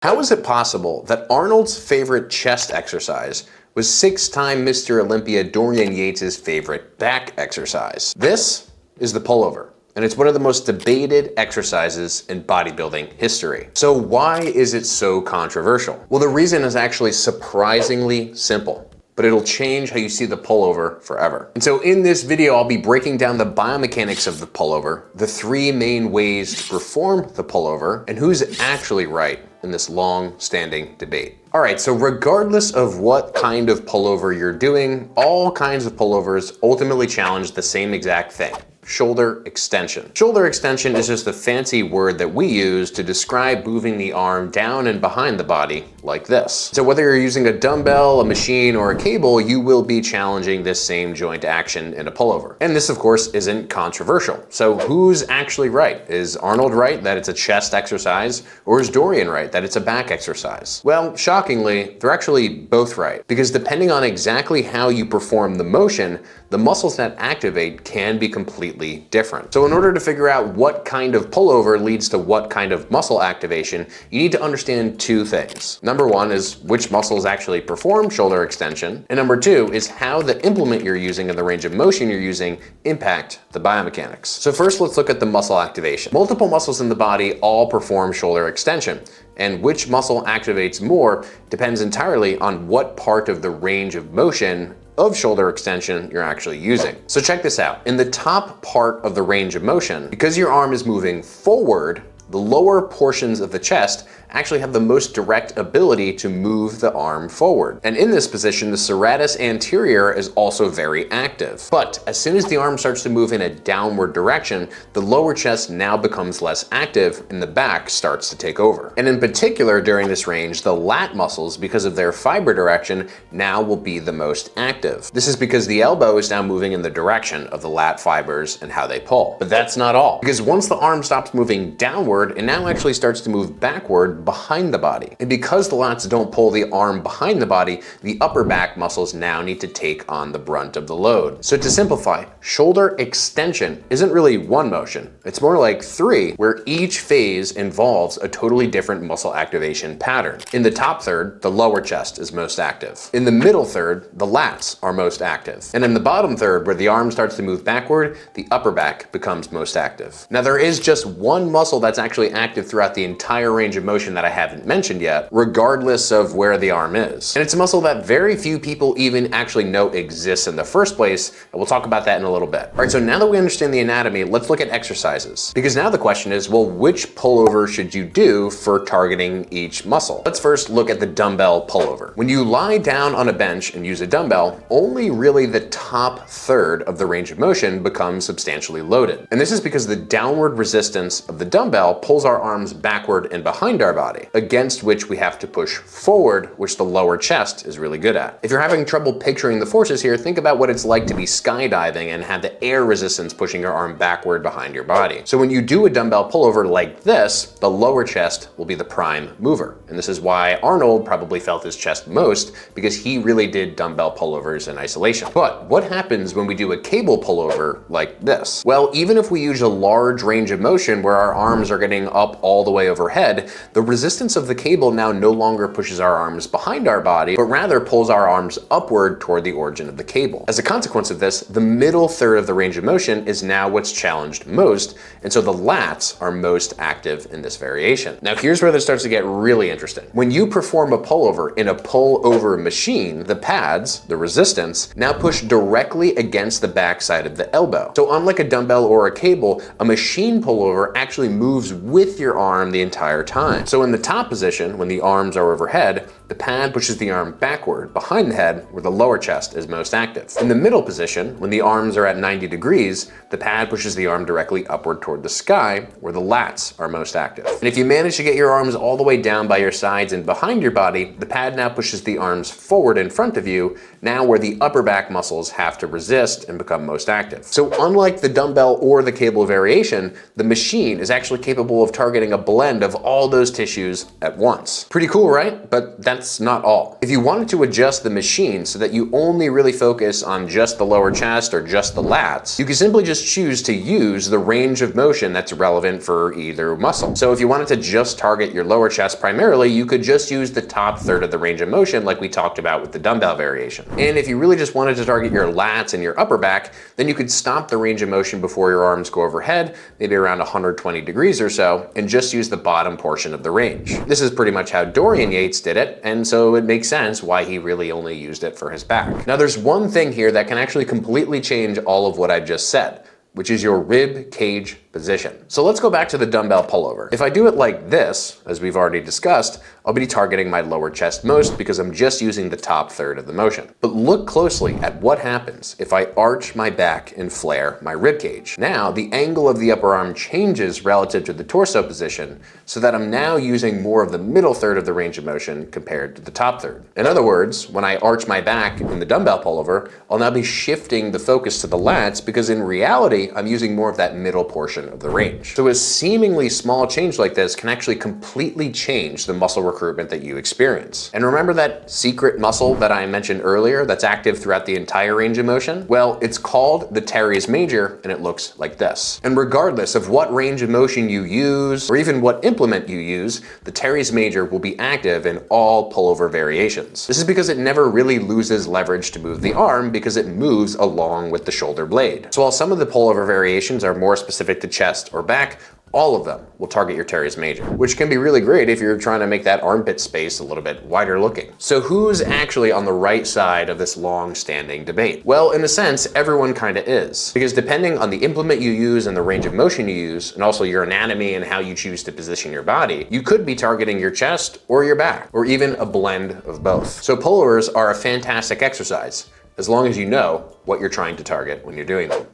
How is it possible that Arnold's favorite chest exercise was six-time Mr. Olympia Dorian Yates' favorite back exercise? This is the pullover, and it's one of the most debated exercises in bodybuilding history. So why is it so controversial? Well, the reason is actually surprisingly simple, but it'll change how you see the pullover forever. And so in this video, I'll be breaking down the biomechanics of the pullover, the three main ways to perform the pullover, and who's actually right in this long-standing debate. All right, so regardless of what kind of pullover you're doing, all kinds of pullovers ultimately challenge the same exact thing: shoulder extension. Shoulder extension is just a fancy word that we use to describe moving the arm down and behind the body like this. So whether you're using a dumbbell, a machine, or a cable, you will be challenging this same joint action in a pullover. And this, of course, isn't controversial. So who's actually right? Is Arnold right that it's a chest exercise, or is Dorian right that it's a back exercise? Well, shockingly, they're actually both right, because depending on exactly how you perform the motion, the muscles that activate can be completely different. So in order to figure out what kind of pullover leads to what kind of muscle activation, you need to understand two things. Number one is which muscles actually perform shoulder extension, and number two is how the implement you're using and the range of motion you're using impact the biomechanics. So first, let's look at the muscle activation. Multiple muscles in the body all perform shoulder extension, and which muscle activates more depends entirely on what part of the range of motion of shoulder extension you're actually using. So check this out. In the top part of the range of motion, because your arm is moving forward, the lower portions of the chest actually have the most direct ability to move the arm forward. And in this position, the serratus anterior is also very active. But as soon as the arm starts to move in a downward direction, the lower chest now becomes less active and the back starts to take over. And in particular, during this range, the lat muscles, because of their fiber direction, now will be the most active. This is because the elbow is now moving in the direction of the lat fibers and how they pull. But that's not all, because once the arm stops moving downward, it now actually starts to move backward behind the body. And because the lats don't pull the arm behind the body, the upper back muscles now need to take on the brunt of the load. So to simplify, shoulder extension isn't really one motion. It's more like three, where each phase involves a totally different muscle activation pattern. In the top third, the lower chest is most active. In the middle third, the lats are most active. And in the bottom third, where the arm starts to move backward, the upper back becomes most active. Now there is just one muscle that's actually active throughout the entire range of motion that I haven't mentioned yet, regardless of where the arm is. And it's a muscle that very few people even actually know exists in the first place, and we'll talk about that in a little bit. All right, so now that we understand the anatomy, let's look at exercises. Because now the question is, well, which pullover should you do for targeting each muscle? Let's first look at the dumbbell pullover. When you lie down on a bench and use a dumbbell, only really the top third of the range of motion becomes substantially loaded. And this is because the downward resistance of the dumbbell pulls our arms backward and behind our body, against which we have to push forward, which the lower chest is really good at. If you're having trouble picturing the forces here, think about what it's like to be skydiving and have the air resistance pushing your arm backward behind your body. So when you do a dumbbell pullover like this, the lower chest will be the prime mover. And this is why Arnold probably felt his chest most, because he really did dumbbell pullovers in isolation. But what happens when we do a cable pullover like this? Well, even if we use a large range of motion where our arms are getting up all the way overhead, the resistance of the cable now no longer pushes our arms behind our body, but rather pulls our arms upward toward the origin of the cable. As a consequence of this, the middle third of the range of motion is now what's challenged most, and so the lats are most active in this variation. Now here's where this starts to get really interesting. When you perform a pullover in a pullover machine, the pads, the resistance, now push directly against the backside of the elbow. So unlike a dumbbell or a cable, a machine pullover actually moves with your arm the entire time. So in the top position, when the arms are overhead, the pad pushes the arm backward behind the head where the lower chest is most active. In the middle position, when the arms are at 90 degrees, the pad pushes the arm directly upward toward the sky where the lats are most active. And if you manage to get your arms all the way down by your sides and behind your body, the pad now pushes the arms forward in front of you, now where the upper back muscles have to resist and become most active. So unlike the dumbbell or the cable variation, the machine is actually capable capable of targeting a blend of all those tissues at once. Pretty cool, right? But that's not all. If you wanted to adjust the machine so that you only really focus on just the lower chest or just the lats, you can simply just choose to use the range of motion that's relevant for either muscle. So if you wanted to just target your lower chest primarily, you could just use the top third of the range of motion like we talked about with the dumbbell variation. And if you really just wanted to target your lats and your upper back, then you could stop the range of motion before your arms go overhead, maybe around 120 degrees or so, and just use the bottom portion of the range. This is pretty much how Dorian Yates did it, and so it makes sense why he really only used it for his back. Now there's one thing here that can actually completely change all of what I just said, which is your rib cage position. So let's go back to the dumbbell pullover. If I do it like this, as we've already discussed, I'll be targeting my lower chest most because I'm just using the top third of the motion. But look closely at what happens if I arch my back and flare my rib cage. Now the angle of the upper arm changes relative to the torso position so that I'm now using more of the middle third of the range of motion compared to the top third. In other words, when I arch my back in the dumbbell pullover, I'll now be shifting the focus to the lats because in reality, I'm using more of that middle portion of the range. So a seemingly small change like this can actually completely change the muscle recruitment that you experience. And remember that secret muscle that I mentioned earlier that's active throughout the entire range of motion? Well, it's called the teres major and it looks like this. And regardless of what range of motion you use or even what implement you use, the teres major will be active in all pullover variations. This is because it never really loses leverage to move the arm because it moves along with the shoulder blade. So while some of the pullover variations are more specific to chest or back, all of them will target your teres major, which can be really great if you're trying to make that armpit space a little bit wider looking. So who's actually on the right side of this long-standing debate? Well, in a sense, everyone kind of is, because depending on the implement you use and the range of motion you use, and also your anatomy and how you choose to position your body, you could be targeting your chest or your back, or even a blend of both. So pullovers are a fantastic exercise, as long as you know what you're trying to target when you're doing them.